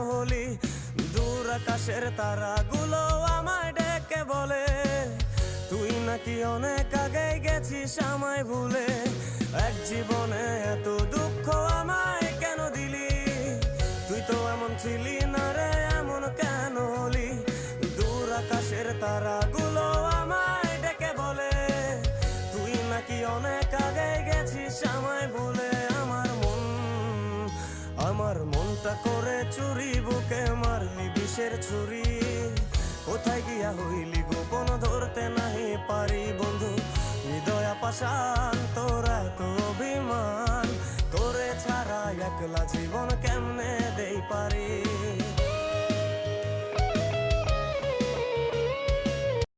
হলি? দূর আকাশের তারাগুলো আমায় ডেকে বলে তুই নাকি অনেক আগে গেছিস আমায় ভুলে। এক জীবনে এত দুঃখ আমায় কেন দিলি? তুই তো এমন ছিলি না রে, এমন কেন হলি? দূর আকাশের তারাগুলো আমায় ডেকে বলে তুই নাকি অনেক আগে গেছিস আমায় ভুলে। আমার মনটা করে চুরি, বুকে মারলি বিষের ছুরি। কোথায় গিয়া হইলি গোপন, ধরতে নাহি পারি বন্ধু। হৃদয় পাশা